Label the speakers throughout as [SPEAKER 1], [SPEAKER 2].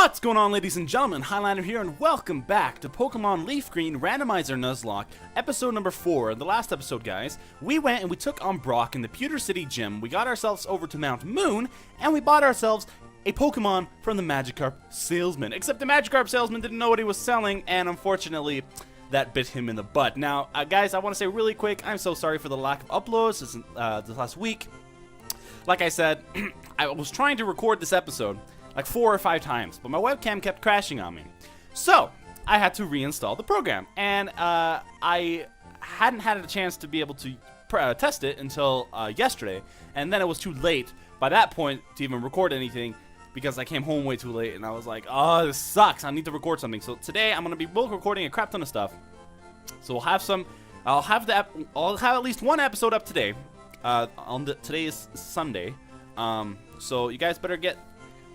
[SPEAKER 1] What's going on, ladies and gentlemen? Highlander here, and welcome back to Pokemon Leaf Green Randomizer Nuzlocke, episode number 4. In the last episode, guys, we went and we took on Brock in the Pewter City Gym. We got ourselves over to Mount Moon, and we bought ourselves a Pokemon from the Magikarp salesman. Except the Magikarp salesman didn't know what he was selling, and unfortunately, that bit him in the butt. Now, guys, I want to say really quick, I'm so sorry for the lack of uploads this last week. Like I said, I was trying to record this episode like 4 or 5 times, but my webcam kept crashing on me. So, I had to reinstall the program, and I hadn't had a chance to be able to test it until yesterday, and then it was too late by that point to even record anything because I came home way too late, and I was like, oh, this sucks, I need to record something. So today, I'm going to be both recording a crap ton of stuff, so we'll have some, I'll have at least one episode up today. Today is Sunday, so you guys better get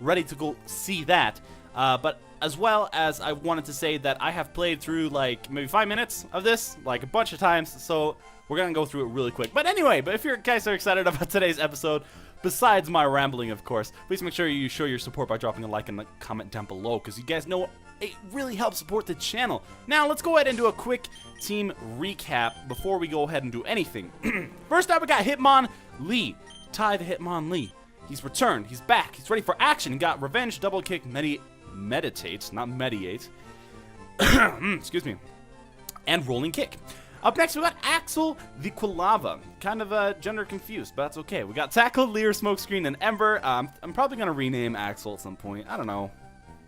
[SPEAKER 1] ready to go see that, but as well as I wanted to say that I have played through like maybe 5 minutes of this like a bunch of times, so we're gonna go through it really quick. But anyway, if you guys are excited about today's episode, besides my rambling of course, please make sure you show your support by dropping a like and a comment down below, because you guys know it really helps support the channel. Now let's go ahead and do a quick team recap before we go ahead and do anything. First up, we got Hitmonlee, Ty the Hitmonlee. He's returned, he's back, he's ready for action. He got Revenge, Double Kick, Meditate, not Mediate. Excuse me. And Rolling Kick. Up next, we got Axel the Quilava. Kind of gender confused, but that's okay. We got Tackle, Leer, Smokescreen, and Ember. I'm probably going to rename Axel at some point. I don't know.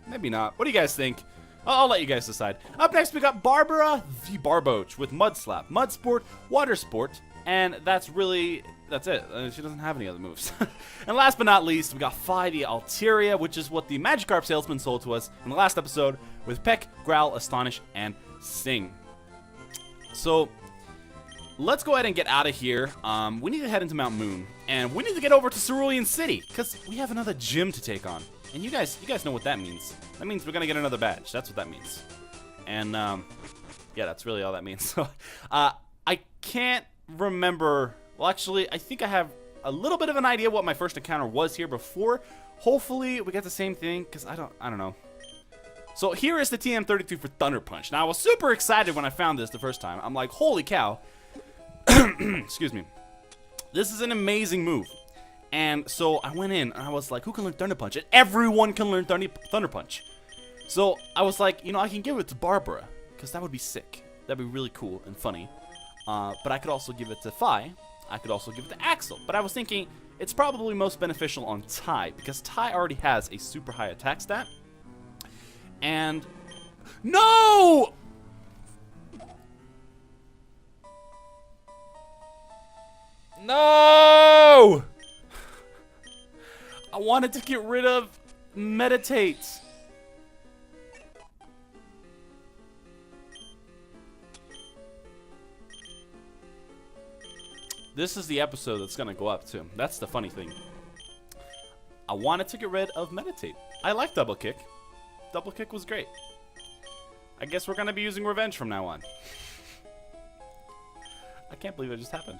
[SPEAKER 1] Maybe not. What do you guys think? I'll let you guys decide. Up next, we got Barbara the Barboach with Mud Slap, Mud Sport, Water Sport, and that's it. She doesn't have any other moves. And last but not least, we got Phi the Altaria, which is what the Magikarp salesman sold to us in the last episode with Peck, Growl, Astonish, and Sing. So, let's go ahead and get out of here. We need to head into Mount Moon, and we need to get over to Cerulean City, because we have another gym to take on. And you guys know what that means. That means we're going to get another badge. That's what that means. And, yeah, that's really all that means. So, I can't remember. Well, actually, I think I have a little bit of an idea what my first encounter was here before. Hopefully, we get the same thing, because I don't know. So here is the TM32 for Thunderpunch. Now, I was super excited when I found this the first time. I'm like, holy cow. Excuse me. This is an amazing move. And so I went in, and I was like, who can learn Thunderpunch? And everyone can learn Thunderpunch. So I was like, you know, I can give it to Barbara, because that would be sick. That'd be really cool and funny. But I could also give it to Phi. I could also give it to Axel. But I was thinking, it's probably most beneficial on Ty, because Ty already has a super high attack stat. And... No! No! I wanted to get rid of Meditate. This is the episode that's going to go up, too. That's the funny thing. I wanted to get rid of Meditate. I like Double Kick. Double Kick was great. I guess we're going to be using Revenge from now on. I can't believe it just happened.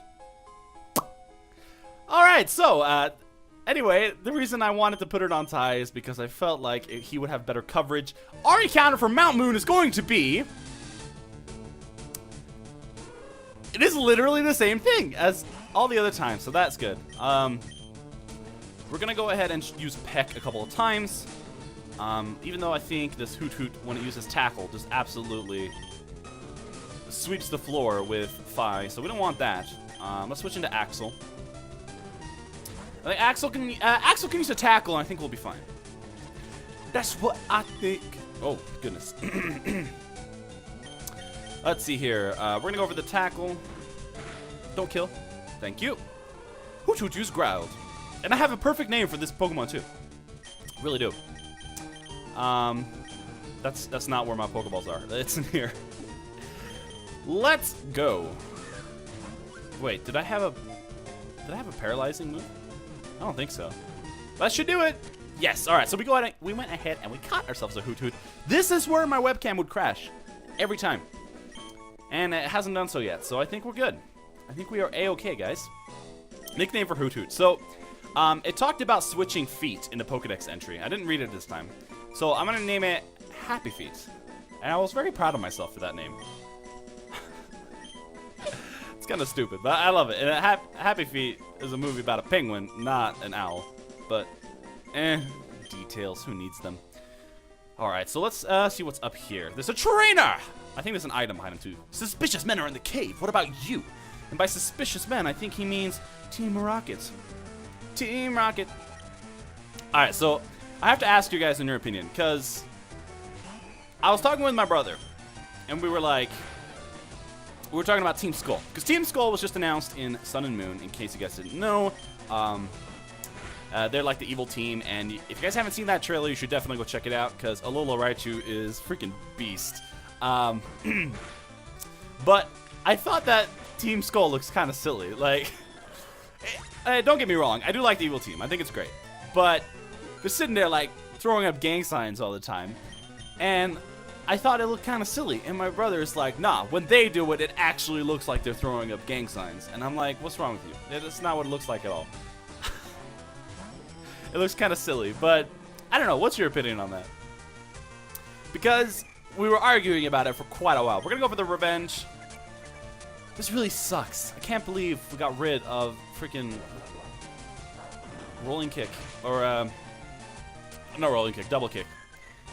[SPEAKER 1] Alright, so, anyway, the reason I wanted to put it on Ty is because I felt like he would have better coverage. Our encounter for Mount Moon is going to be... It is literally the same thing as all the other times, so that's good. We're going to go ahead and use Peck a couple of times. Even though I think this Hoot Hoot, when it uses Tackle, just absolutely sweeps the floor with Phi, so we don't want that. Let's switch into Axel. I think Axel can use a Tackle, and I think we'll be fine. That's what I think. Oh, goodness. Let's see here. We're going to go over the Tackle. Don't kill. Thank you. Hoot Hoot use Growled. And I have a perfect name for this Pokemon, too. Really do. That's not where my Pokeballs are. It's in here. Let's go. Wait, did I have a paralyzing move? I don't think so. That should do it. Yes. All right. So we went ahead and we caught ourselves a Hoot Hoot. This is where my webcam would crash every time. And it hasn't done so yet, so I think we're good. I think we are A-okay, guys. Nickname for Hoot Hoot. So, it talked about switching feet in the Pokedex entry. I didn't read it this time. So I'm gonna name it Happy Feet. And I was very proud of myself for that name. It's kind of stupid, but I love it. And Happy Feet is a movie about a penguin, not an owl. But, details, who needs them? Alright, so let's see what's up here. There's a trainer! I think there's an item behind him too. Suspicious men are in the cave. What about you? And by suspicious men, I think he means Team Rocket. Team Rocket. Alright, so I have to ask you guys in your opinion, because I was talking with my brother, and we were talking about Team Skull. Because Team Skull was just announced in Sun and Moon, in case you guys didn't know. They're like the evil team, and if you guys haven't seen that trailer, you should definitely go check it out, because Alola Raichu is freaking beast. But I thought that Team Skull looks kind of silly. Like, don't get me wrong, I do like the evil team. I think it's great. But they're sitting there, like, throwing up gang signs all the time. And I thought it looked kind of silly. And my brother is like, nah, when they do it, it actually looks like they're throwing up gang signs. And I'm like, what's wrong with you? It's not what it looks like at all. It looks kind of silly, but I don't know. What's your opinion on that? Because we were arguing about it for quite a while. We're going to go for the revenge. This really sucks. I can't believe we got rid of freaking rolling kick. Or, no rolling kick, double kick.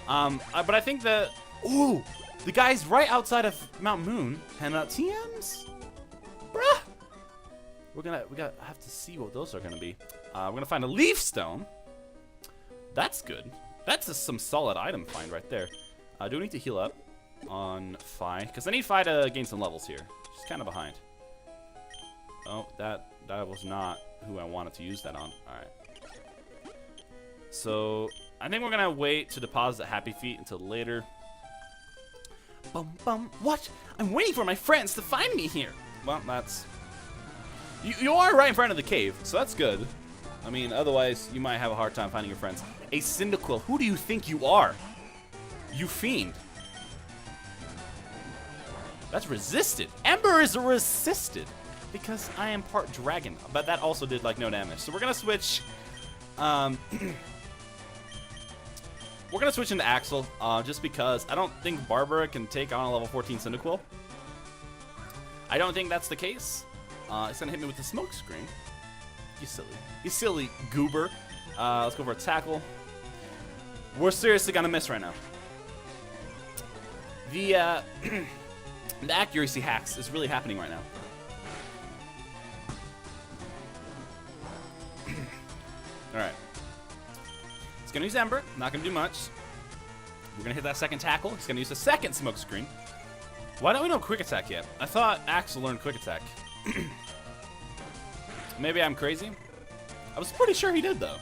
[SPEAKER 1] But I think that, ooh, the guy's right outside of Mount Moon. And TMs? Bruh. We gotta have to see what those are gonna be. We're gonna find a leaf stone. That's good. That's some solid item find right there. Do we need to heal up on Phi? Because I need Phi to gain some levels here. She's kind of behind. Oh, that was not who I wanted to use that on. All right. So I think we're gonna wait to deposit Happy Feet until later. Bum bum. What? I'm waiting for my friends to find me here. Well, that's. You are right in front of the cave, so that's good. I mean, otherwise you might have a hard time finding your friends. A Cyndaquil. Who do you think you are? You fiend. That's resisted. Ember is resisted because I am part dragon, but that also did like no damage. So we're gonna switch. We're gonna switch into Axel, just because I don't think Barbara can take on a level 14 Cyndaquil. I don't think that's the case. It's gonna hit me with the smoke screen. You silly goober. Let's go for a tackle. We're seriously gonna miss right now. The the accuracy hacks is really happening right now. All right. It's gonna use Ember. Not gonna do much. We're gonna hit that second tackle. It's gonna use the second smoke screen. Why don't we know Quick Attack yet? I thought Axel learned Quick Attack. Maybe I'm crazy. I was pretty sure he did though.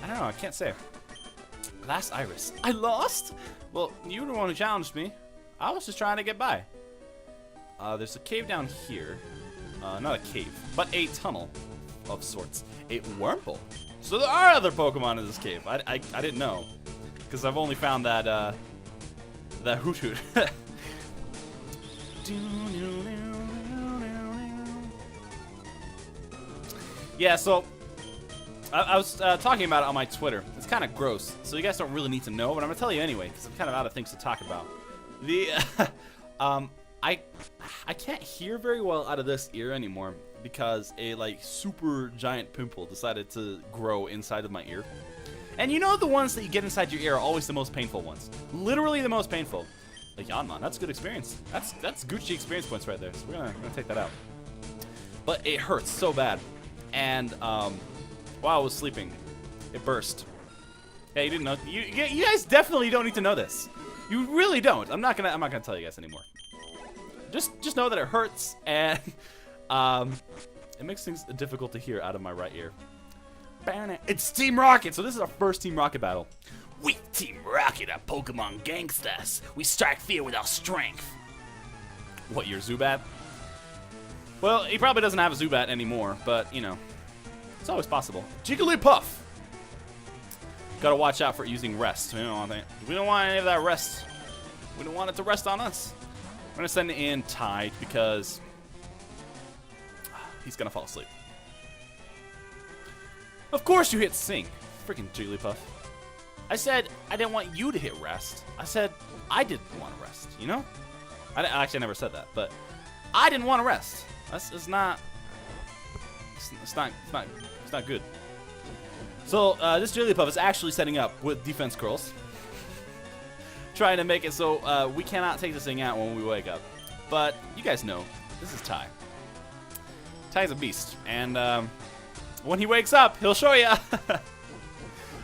[SPEAKER 1] I don't know. I can't say. Last Iris. I lost? Well, you were the one who challenged me. I was just trying to get by. There's a cave down here. Not a cave, but a tunnel of sorts. A Wurmple. So there are other Pokemon in this cave. I didn't know, because I've only found that that Hoot Hoot. Yeah, so I was talking about it on my Twitter. It's kind of gross, so you guys don't really need to know, but I'm gonna tell you anyway, because I'm kind of out of things to talk about. The I can't hear very well out of this ear anymore because a like super giant pimple decided to grow inside of my ear. And you know the ones that you get inside your ear are always the most painful ones. Literally the most painful. Like Yanman, that's good experience. That's Gucci experience points right there. So we're gonna take that out. But it hurts so bad. And while I was sleeping, it burst. Yeah, you didn't know. You guys definitely don't need to know this. You really don't. I'm not gonna tell you guys anymore. Just know that it hurts, and it makes things difficult to hear out of my right ear. It's Team Rocket, so this is our first Team Rocket battle. We Team Rocket are Pokemon gangsters. We strike fear with our strength. What, you're Zubat? Well, he probably doesn't have a Zubat anymore, but, you know, it's always possible. Jigglypuff! Gotta watch out for using rest. We don't want any of that rest. We don't want it to rest on us. I'm gonna send in Tide because he's gonna fall asleep. Of course you hit Sing. Freaking Jigglypuff. I said I didn't want you to hit rest. I said I didn't want to rest, you know? Actually, I never said that, but I didn't want to rest. It's not good. So this Jigglypuff is actually setting up with defense curls, trying to make it so we cannot take this thing out when we wake up. But you guys know, this is Ty. Ty's a beast, and when he wakes up, he'll show you.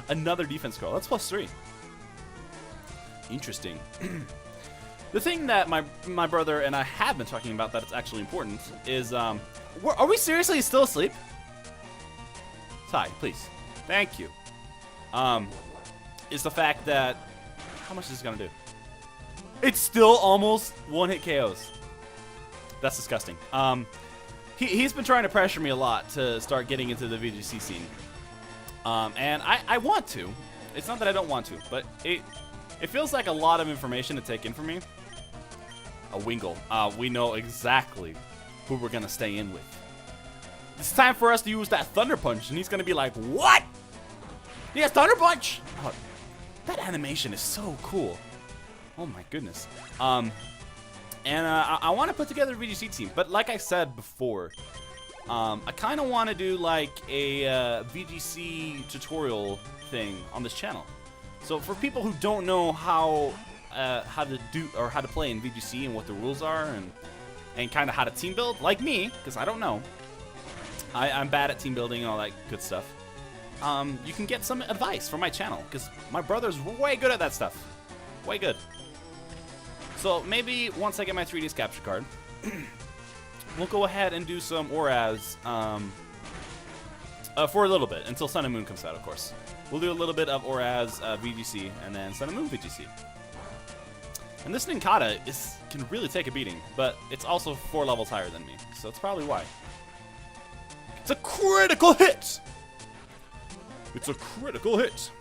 [SPEAKER 1] Another defense curl. That's +3. Interesting. The thing that my brother and I have been talking about that it's actually important is, are we seriously still asleep? Ty, please. Thank you. Is the fact that, how much is this gonna do? It's still almost one-hit KOs. That's disgusting. He's been trying to pressure me a lot to start getting into the VGC scene. And I want to. It's not that I don't want to, but it feels like a lot of information to take in for me. A Wingle. We know exactly who we're gonna stay in with. It's time for us to use that Thunder Punch, and he's gonna be like, "What? He has Thunder Punch!" Oh, that animation is so cool. Oh my goodness. And I want to put together a VGC team, but like I said before, I kind of want to do like a VGC tutorial thing on this channel. So for people who don't know how to do or how to play in VGC and what the rules are and kind of how to team build, like me, because I don't know. I'm bad at team building and all that good stuff. You can get some advice from my channel, because my brother's way good at that stuff. Way good. So maybe once I get my 3DS capture card, we'll go ahead and do some Auras for a little bit, until Sun and Moon comes out, of course. We'll do a little bit of Auras VGC, and then Sun and Moon VGC. And this Ninkata can really take a beating, but it's also 4 levels higher than me, so that's probably why. It's a critical hit! It's a critical hit!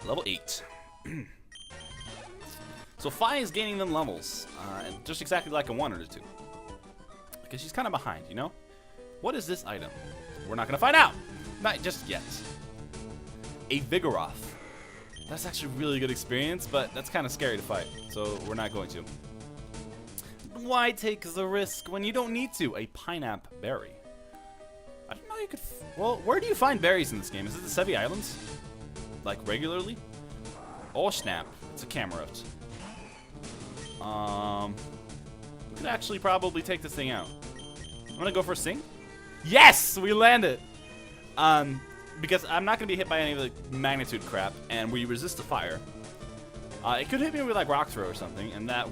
[SPEAKER 1] Level 8. So Fi is gaining them levels, just exactly like I wanted it to. Because she's kind of behind, you know? What is this item? We're not going to find out! Not just yet. A Vigoroth. That's actually a really good experience, but that's kind of scary to fight, so we're not going to. Why take the risk when you don't need to? A Pineapple Berry. I don't know you could... well, where do you find berries in this game? Is it the Sevi Islands? Like, regularly? Oh, snap. It's a Camerupt. We could actually probably take this thing out. I'm gonna go for a Sing. Yes! We landed! Because I'm not gonna be hit by any of the magnitude crap, and we resist the fire. It could hit me with, like, Rock Throw or something, and that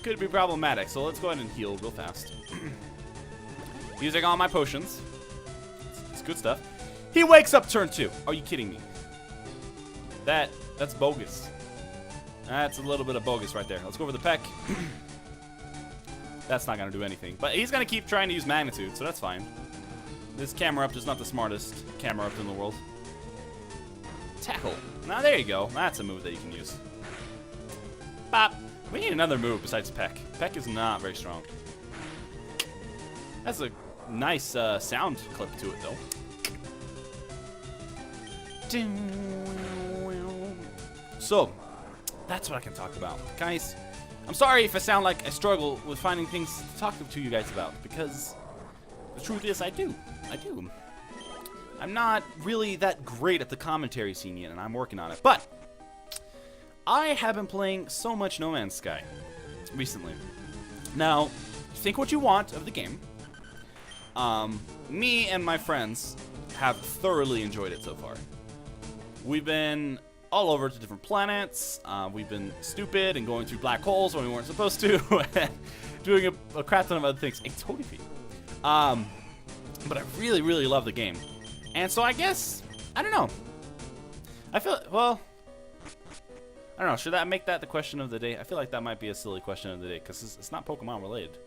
[SPEAKER 1] could be problematic, so let's go ahead and heal real fast. Using all my potions. It's good stuff. He wakes up turn 2. Are you kidding me? That's bogus. That's a little bit of bogus right there. Let's go over the Peck. That's not going to do anything. But he's going to keep trying to use Magnitude, so that's fine. This Camerupt is not the smartest Camerupt in the world. Tackle. Now, there you go. That's a move that you can use. Bop. We need another move besides Peck. Peck is not very strong. That's a nice sound clip to it, though. So, that's what I can talk about. Guys, I'm sorry if I sound like I struggle with finding things to talk to you guys about, because the truth is I do. I'm not really that great at the commentary scene yet, and I'm working on it. But I have been playing so much No Man's Sky recently. Now, think what you want of the game. Me and my friends have thoroughly enjoyed it so far. We've been all over to different planets. We've been stupid and going through black holes when we weren't supposed to, and doing a crap ton of other things. A Togepi. But I really, really love the game. And so I guess, I don't know. I feel, well, I don't know. Should I make that the question of the day? I feel like that might be a silly question of the day, because it's not Pokemon related.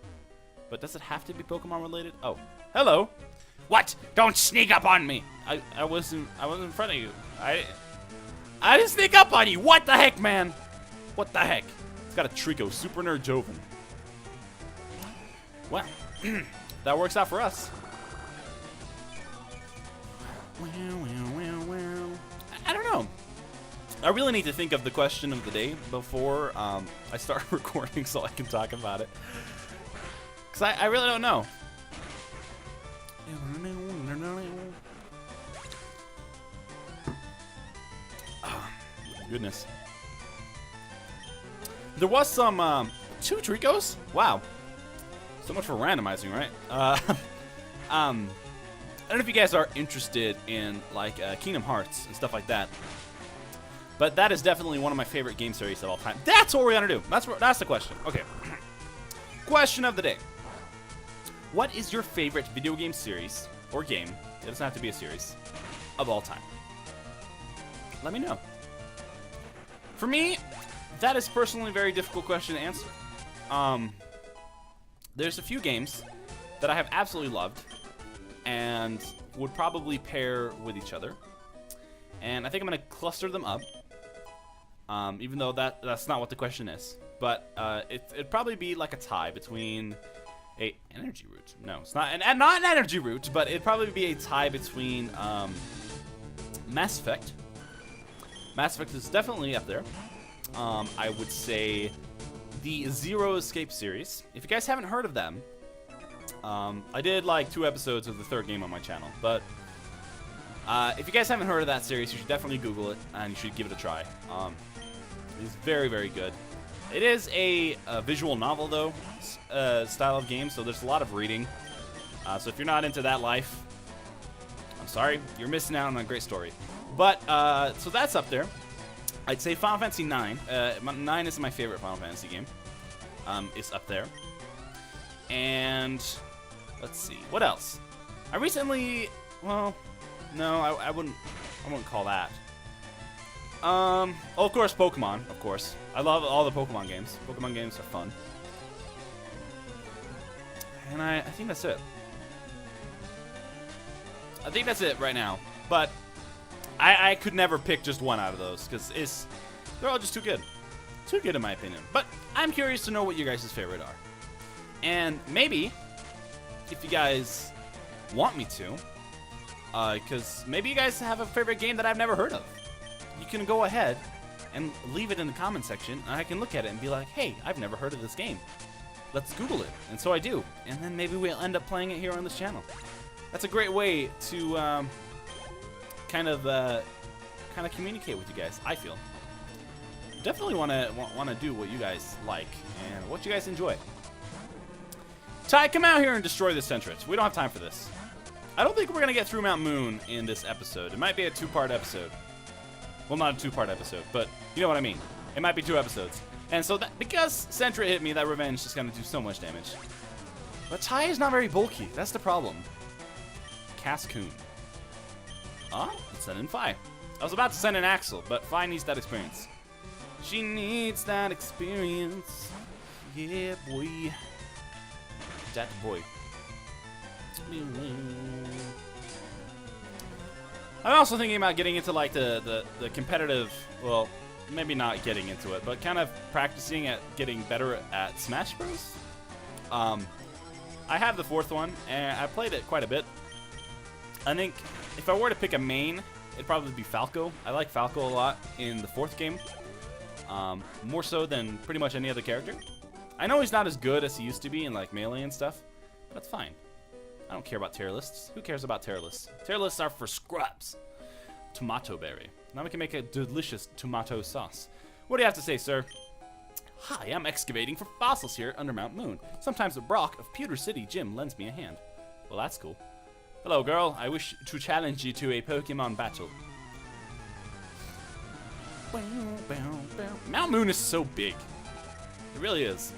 [SPEAKER 1] But does it have to be Pokemon related? Oh, hello. What? Don't sneak up on me. I was in front of you. I didn't sneak up on you. What the heck, man? What the heck? It's got a Trico, Super Nerd Joven. Well, that works out for us. I don't know. I really need to think of the question of the day before I start recording so I can talk about it. Because I really don't know. Oh, goodness. There was some 2 Tricos? Wow. So much for randomizing, right? I don't know if you guys are interested in like Kingdom Hearts and stuff like that, but that is definitely one of my favorite game series of all time. That's what we're gonna do. That's the question. Okay. Question of the day: what is your favorite video game series or game? It doesn't have to be a series of all time. Let me know. For me, that is personally a very difficult question to answer. There's a few games that I have absolutely loved and would probably pair with each other, and I think I'm gonna cluster them up, even though that's not what the question is, but it'd probably be like a tie between a energy root. No, it's not an energy root, but it'd probably be a tie between Mass Effect. Mass Effect is definitely up there. I would say the Zero Escape series. If you guys haven't heard of them, I did like 2 episodes of the 3rd game on my channel, but if you guys haven't heard of that series, you should definitely Google it, and you should give it a try. It's very, very good. It is a visual novel, though, style of game, so there's a lot of reading. So if you're not into that life, I'm sorry, you're missing out on a great story. But, so that's up there. I'd say Final Fantasy 9. 9 is my favorite Final Fantasy game. It's up there. And let's see, what else? I recently, well, no, I wouldn't call that. Oh, of course, Pokemon, of course. I love all the Pokemon games. Pokemon games are fun. And I think that's it. I think that's it right now. But I could never pick just one out of those, because they're all just too good. Too good in my opinion. But I'm curious to know what you guys' favorite are. And maybe, if you guys want me to, because maybe you guys have a favorite game that I've never heard of, you can go ahead and leave it in the comment section, and I can look at it and be like, hey, I've never heard of this game. Let's Google it. And so I do. And then maybe we'll end up playing it here on this channel. That's a great way to kind of communicate with you guys, I feel. Definitely want to do what you guys like and what you guys enjoy. Ty, come out here and destroy this Centrich. We don't have time for this. I don't think we're going to get through Mount Moon in this episode. It might be a 2-part episode. Well, not a 2-part episode, but you know what I mean. It might be 2 episodes. And so because Centra hit me, that revenge is going to do so much damage. But Ty is not very bulky. That's the problem. Cascoon. Let's send in Fi. I was about to send in Axel, but Fi needs that experience. She needs that experience. Yeah, boy. That boy. I'm also thinking about getting into like the competitive, well, maybe not getting into it, but kind of practicing at getting better at Smash Bros. I have the 4th one, and I played it quite a bit. I think if I were to pick a main, it'd probably be Falco. I like Falco a lot in the 4th game, more so than pretty much any other character. I know he's not as good as he used to be in like Melee and stuff, but that's fine. I don't care about tier lists. Who cares about tier lists? Tier lists are for scrubs. Tomato berry. Now we can make a delicious tomato sauce. What do you have to say, sir? Hi, I'm excavating for fossils here under Mount Moon. Sometimes Brock of Pewter City Gym lends me a hand. Well, that's cool. Hello, girl. I wish to challenge you to a Pokemon battle. Mount Moon is so big. It really is.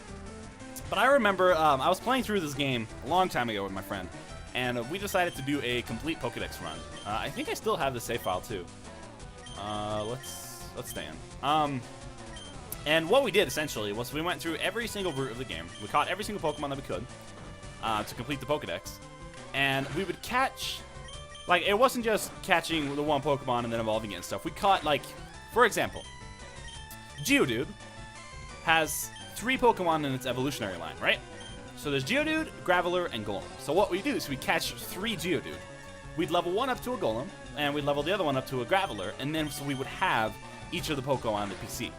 [SPEAKER 1] But I remember I was playing through this game a long time ago with my friend, and we decided to do a complete Pokedex run. I think I still have the save file too. Let's stay in. And what we did essentially was we went through every single route of the game. We caught every single Pokemon that we could to complete the Pokedex, and we would catch. Like, it wasn't just catching the one Pokemon and then evolving it and stuff. We caught, like, for example, Geodude has 3 Pokemon in its evolutionary line, right? So there's Geodude, Graveler, and Golem. So what we do is we catch 3 Geodude. we'd level one up to a Golem, and we'd level the other one up to a Graveler, and then so we would have each of the Pokemon on the PC.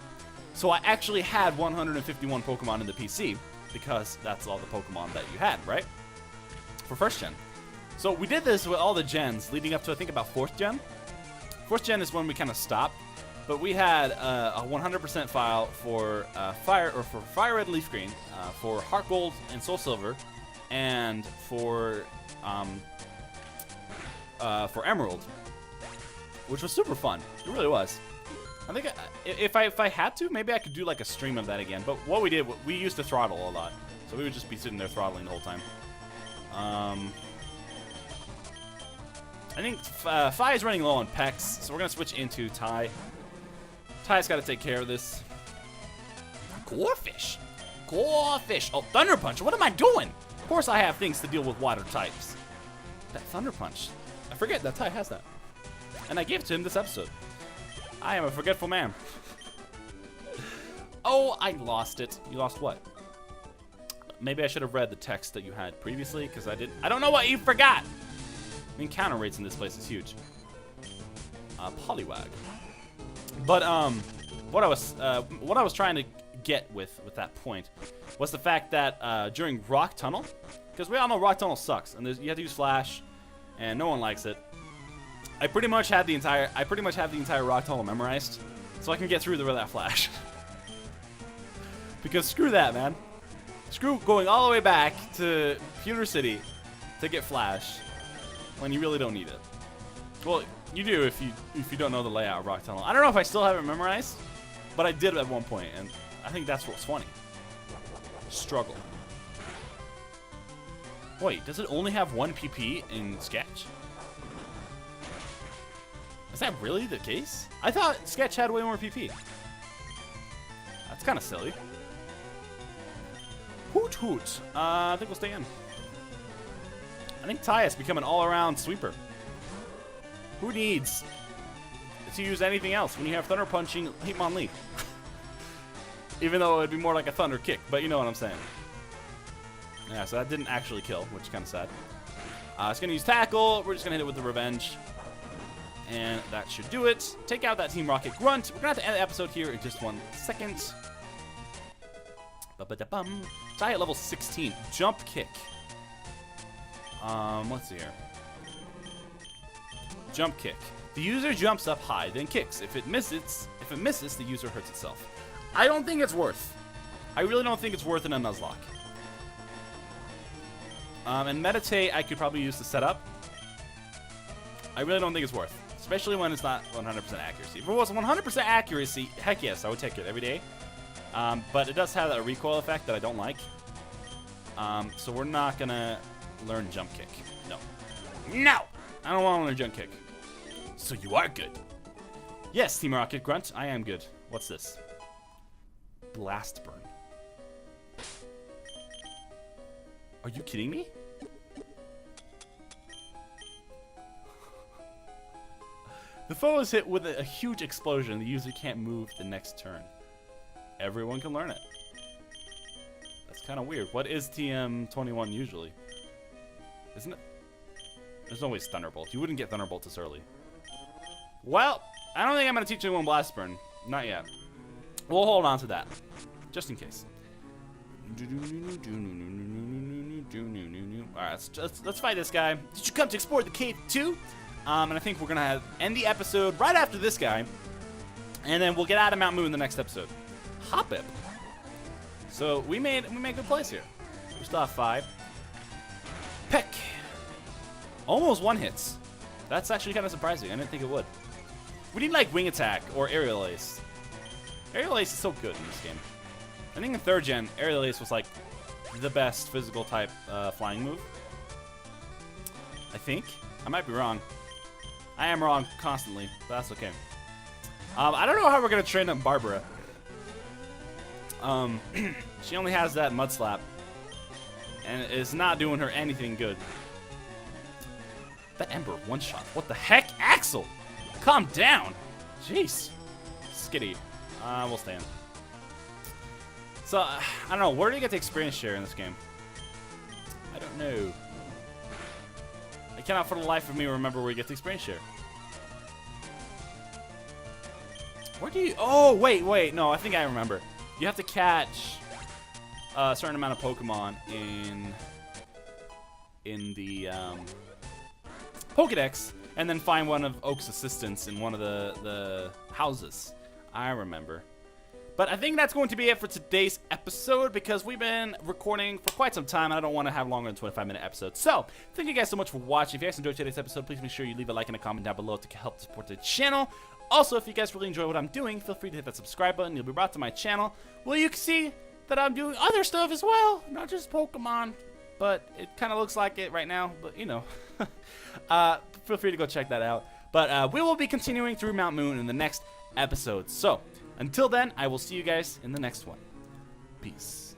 [SPEAKER 1] So I actually had 151 Pokemon in the PC, because that's all the Pokemon that you had, right? For first gen. So we did this with all the gens leading up to, I think, about 4th gen. 4th gen is when we kind of stopped, but we had a 100% file for Fire Red, Leaf Green, for Heart Gold and Soul Silver, and for Emerald, which was super fun. It really was. I think if I had to, maybe I could do like a stream of that again. But what we did, we used to throttle a lot, so we would just be sitting there throttling the whole time. I think Fi is running low on Pex, so we're gonna switch into Ty. Ty's got to take care of this. Gorefish. Gorefish. Oh, Thunder Punch. What am I doing? Of course I have things to deal with water types. That Thunder Punch. I forget that Ty has that. And I gave it to him this episode. I am a forgetful man. Oh, I lost it. You lost what? Maybe I should have read the text that you had previously, because I don't know what you forgot. The encounter rates in this place is huge. Poliwag. But what I was trying to get with that point was the fact that during Rock Tunnel, because we all know Rock Tunnel sucks, and you have to use Flash, and no one likes it. I pretty much have the entire Rock Tunnel memorized, so I can get through without Flash. Because screw that, man. Screw going all the way back to Pewter City to get Flash when you really don't need it. Well, you do if you don't know the layout of Rock Tunnel. I don't know if I still have it memorized, but I did at one point, and I think that's what's funny. Struggle. Wait, does it only have 1 PP in Sketch? Is that really the case? I thought Sketch had way more PP. That's kind of silly. Hoot hoot. I think we'll stay in. I think Ty has become an all-around sweeper. Who needs to use anything else when you have Thunder Punching Hitmonlee? Even though it would be more like a Thunder Kick, but you know what I'm saying. Yeah, so that didn't actually kill, which is kind of sad. It's going to use Tackle. We're just going to hit it with the Revenge. And that should do it. Take out that Team Rocket Grunt. We're going to have to end the episode here in just 1 second. Ba-ba-da-bum. Ty at level 16. Jump Kick. Let's see here. Jump Kick. The user jumps up high, then kicks. If it misses, the user hurts itself. I don't think it's worth. I really don't think it's worth in a Nuzlocke. And Meditate, I could probably use to set up. I really don't think it's worth, especially when it's not 100% accuracy. If it was 100% accuracy, heck yes, I would take it every day. But it does have a recoil effect that I don't like. So we're not gonna learn Jump Kick. No. No! I don't want to learn Jump Kick. So you are good. Yes, Team Rocket Grunt, I am good. What's this? Blast Burn. Are you kidding me? The foe is hit with a huge explosion. The user can't move the next turn. Everyone can learn it. That's kind of weird. What is TM21 usually? Isn't it? There's always Thunderbolt. You wouldn't get Thunderbolt this early. Well, I don't think I'm going to teach anyone Blast Burn. Not yet. We'll hold on to that. Just in case. Alright, let's fight this guy. Did you come to explore the cave too? And I think we're going to end the episode right after this guy. And then we'll get out of Mount Moon in the next episode. Hoppip. So we made good place here. We still have 5. Peck. Almost 1 hits. That's actually kind of surprising. I didn't think it would. We need like Wing Attack or Aerial Ace. Aerial Ace is so good in this game. I think in 3rd gen, Aerial Ace was like the best physical type flying move. I think. I might be wrong. I am wrong constantly, but that's okay. I don't know how we're going to train up Barbara. She only has that Mud Slap. And it's not doing her anything good. That Ember one-shot. What the heck? Axel! Calm down! Jeez. Skitty. We'll stand. So, I don't know. Where do you get the experience share in this game? I don't know. I cannot for the life of me remember where you get the experience share. Where do you... Oh, wait. No, I think I remember. You have to catch a certain amount of Pokemon in the Pokedex, and then find one of Oak's assistants in one of the houses. I remember. But I think that's going to be it for today's episode, because we've been recording for quite some time, and I don't want to have longer than 25-minute episodes. So, thank you guys so much for watching. If you guys enjoyed today's episode, please make sure you leave a like and a comment down below to help support the channel. Also, if you guys really enjoy what I'm doing, feel free to hit that subscribe button. You'll be brought to my channel, where you can see that I'm doing other stuff as well, not just Pokemon. But it kind of looks like it right now, but you know. Feel free to go check that out. But we will be continuing through Mount Moon in the next episode. So, until then, I will see you guys in the next one. Peace.